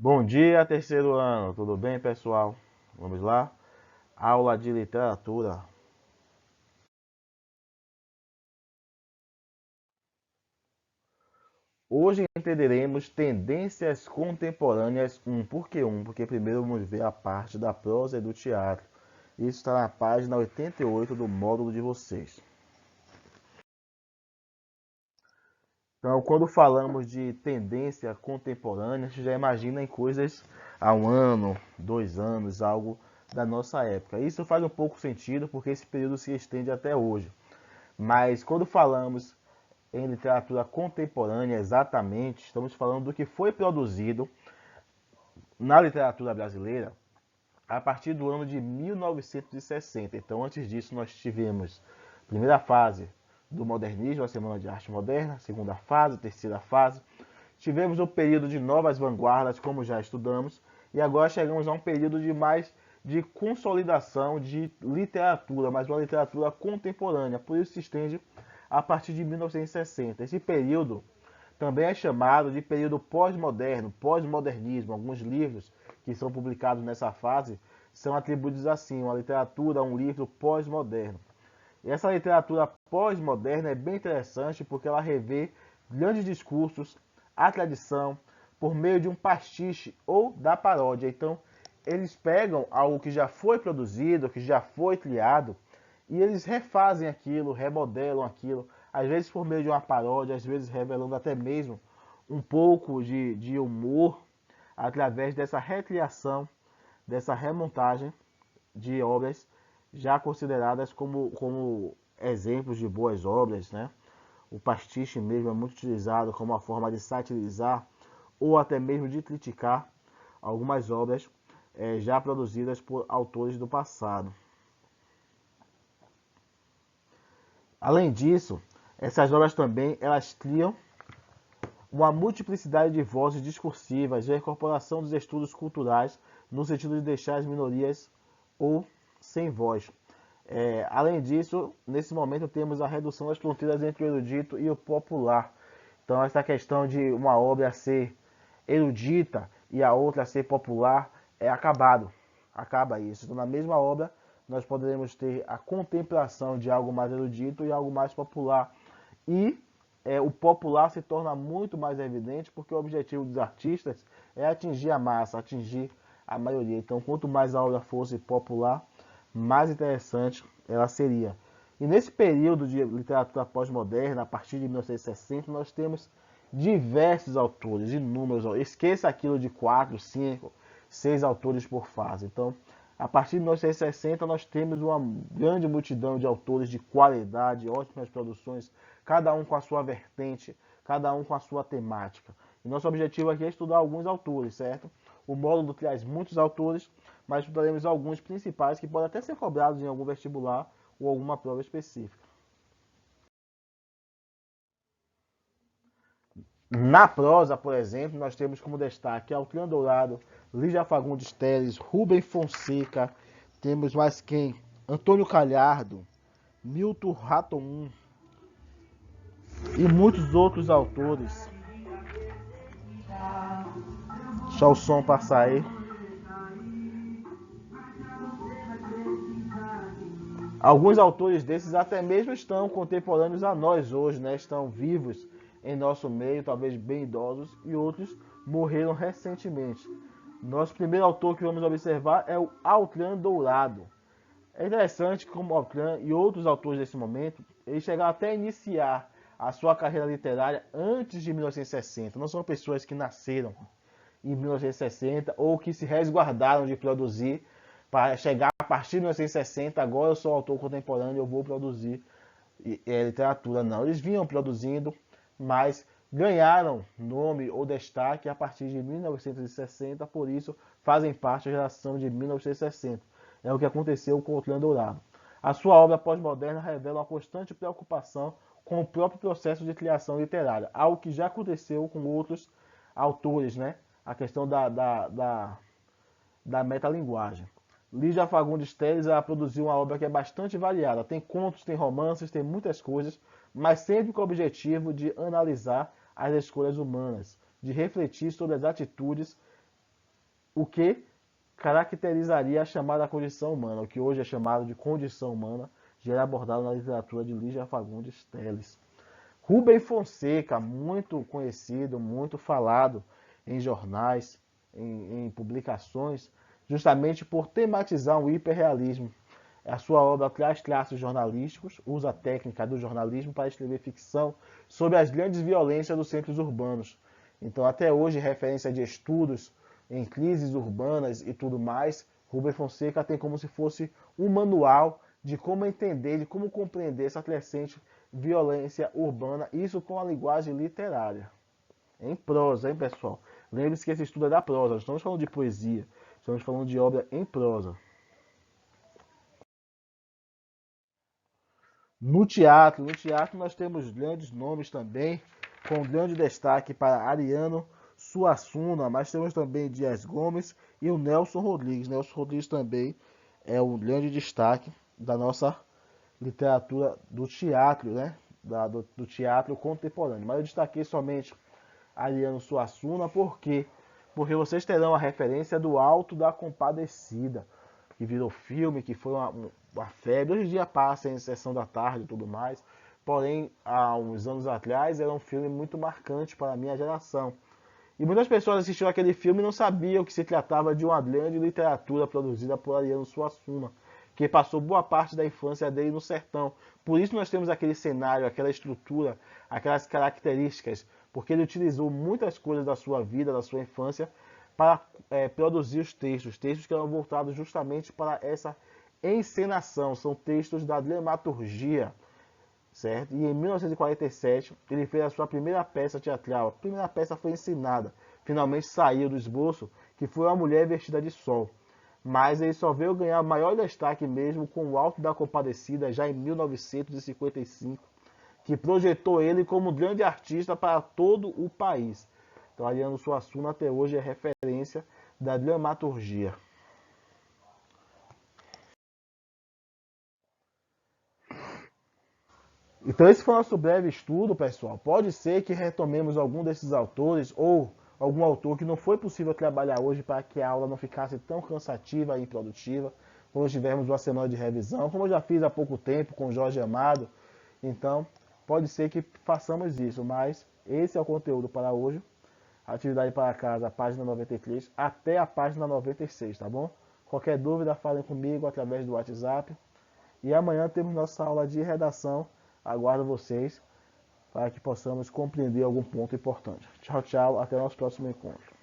Bom dia, terceiro ano. Tudo bem, pessoal? Vamos lá? Aula de literatura. Hoje entenderemos tendências contemporâneas Por que Porque primeiro vamos ver a parte da prosa e do teatro. Isso está na página 88 do módulo de vocês. Então, quando falamos de tendência contemporânea, a gente já imagina em coisas há 1 ano, 2 anos, algo da nossa época. Isso faz um pouco sentido porque esse período se estende até hoje. Mas quando falamos em literatura contemporânea, exatamente, estamos falando do que foi produzido na literatura brasileira a partir do ano de 1960. Então, antes disso, nós tivemos a primeira fase do modernismo, a Semana de Arte Moderna, segunda fase, terceira fase. Tivemos o período de novas vanguardas, como já estudamos, e agora chegamos a um período de consolidação de literatura, mas uma literatura contemporânea, por isso se estende a partir de 1960. Esse período também é chamado de período pós-moderno, pós-modernismo. Alguns livros que são publicados nessa fase são atribuídos assim, uma literatura, um livro pós-moderno. E essa literatura pós-moderna é bem interessante porque ela revê grandes discursos, a tradição, por meio de um pastiche ou da paródia. Então, eles pegam algo que já foi produzido, que já foi criado, e eles refazem aquilo, remodelam aquilo, às vezes por meio de uma paródia, às vezes revelando até mesmo um pouco de humor através dessa recriação, dessa remontagem de obras já consideradas como exemplos de boas obras, né? O pastiche mesmo é muito utilizado como uma forma de satirizar ou até mesmo de criticar algumas obras já produzidas por autores do passado. Além disso, essas obras também elas criam uma multiplicidade de vozes discursivas e a incorporação dos estudos culturais no sentido de deixar as minorias ou sem voz. Além disso, nesse momento temos a redução das fronteiras entre o erudito e o popular. Então, essa questão de uma obra ser erudita e a outra ser popular é acabado. Acaba isso. Então, na mesma obra, nós poderemos ter a contemplação de algo mais erudito e algo mais popular. E o popular se torna muito mais evidente porque o objetivo dos artistas é atingir a massa, atingir a maioria. Então, quanto mais a obra fosse popular, mais interessante ela seria. E nesse período de literatura pós-moderna, a partir de 1960, nós temos diversos autores, inúmeros. Esqueça aquilo de 4, 5, 6 autores por fase. Então, a partir de 1960, nós temos uma grande multidão de autores de qualidade, ótimas produções, cada um com a sua vertente, cada um com a sua temática. E nosso objetivo aqui é estudar alguns autores, certo? O módulo traz muitos autores, mas estudaremos alguns principais que podem até ser cobrados em algum vestibular ou alguma prova específica. Na prosa, por exemplo, nós temos como destaque Altran Dourado, Lígia Fagundes Telles, Rubem Fonseca, temos mais quem? Antônio Calhardo, Milton Raton e muitos outros autores. Deixa o som passar aí. Alguns autores desses até mesmo estão contemporâneos a nós hoje, né? Estão vivos em nosso meio, talvez bem idosos, e outros morreram recentemente. Nosso primeiro autor que vamos observar é o Altran Dourado. É interessante como Altran e outros autores desse momento, eles chegaram até a iniciar a sua carreira literária antes de 1960. Não são pessoas que nasceram em 1960 ou que se resguardaram de produzir para chegar a partir de 1960, agora eu sou autor contemporâneo, eu vou produzir literatura. Não, eles vinham produzindo, mas ganharam nome ou destaque a partir de 1960, por isso fazem parte da geração de 1960. É o que aconteceu com o Altran Dourado. A sua obra pós-moderna revela uma constante preocupação com o próprio processo de criação literária, algo que já aconteceu com outros autores, né? A questão da metalinguagem. Lígia Fagundes Telles produziu uma obra que é bastante variada. Tem contos, tem romances, tem muitas coisas, mas sempre com o objetivo de analisar as escolhas humanas, de refletir sobre as atitudes o que caracterizaria a chamada condição humana, o que hoje é chamado de condição humana, já era abordado na literatura de Lígia Fagundes Telles. Rubem Fonseca, muito conhecido, muito falado em jornais, em publicações, justamente por tematizar o hiperrealismo. A sua obra traz traços jornalísticos, usa a técnica do jornalismo para escrever ficção sobre as grandes violências dos centros urbanos. Então, até hoje, referência de estudos em crises urbanas e tudo mais, Rubem Fonseca tem como se fosse um manual de como entender, de como compreender essa crescente violência urbana, isso com a linguagem literária. Em prosa, hein, pessoal? Lembre-se que esse estudo é da prosa, não estamos falando de poesia, estamos falando de obra em prosa. No teatro nós temos grandes nomes também, com grande destaque para Ariano Suassuna, mas temos também Dias Gomes e o Nelson Rodrigues. Nelson Rodrigues também é um grande destaque da nossa literatura do teatro, né? Do teatro contemporâneo. Mas eu destaquei somente Ariano Suassuna, por quê? Porque vocês terão a referência do Alto da Compadecida, que virou filme, que foi uma febre. Hoje em dia passa em sessão da tarde e tudo mais. Porém, há uns anos atrás, era um filme muito marcante para a minha geração. E muitas pessoas assistiram aquele filme e não sabiam que se tratava de uma grande literatura produzida por Ariano Suassuna, que passou boa parte da infância dele no sertão. Por isso nós temos aquele cenário, aquela estrutura, aquelas características, porque ele utilizou muitas coisas da sua vida, da sua infância, para produzir os textos que eram voltados justamente para essa encenação, são textos da dramaturgia, certo? E em 1947 ele fez a sua primeira peça teatral. A primeira peça foi ensinada, finalmente saiu do esboço, que foi Uma Mulher Vestida de Sol. Mas ele só veio ganhar maior destaque mesmo com O Alto da Compadecida, já em 1955, que projetou ele como grande artista para todo o país. Então, Ariano Suassuna até hoje é referência da dramaturgia. Então esse foi o nosso breve estudo, pessoal. Pode ser que retomemos algum desses autores ou algum autor que não foi possível trabalhar hoje para que a aula não ficasse tão cansativa e improdutiva, quando tivermos uma semana de revisão, como eu já fiz há pouco tempo com Jorge Amado. Então, pode ser que façamos isso, mas esse é o conteúdo para hoje. Atividade para casa, página 93 até a página 96, tá bom? Qualquer dúvida, falem comigo através do WhatsApp. E amanhã temos nossa aula de redação. Aguardo vocês para que possamos compreender algum ponto importante. Tchau, tchau. Até o nosso próximo encontro.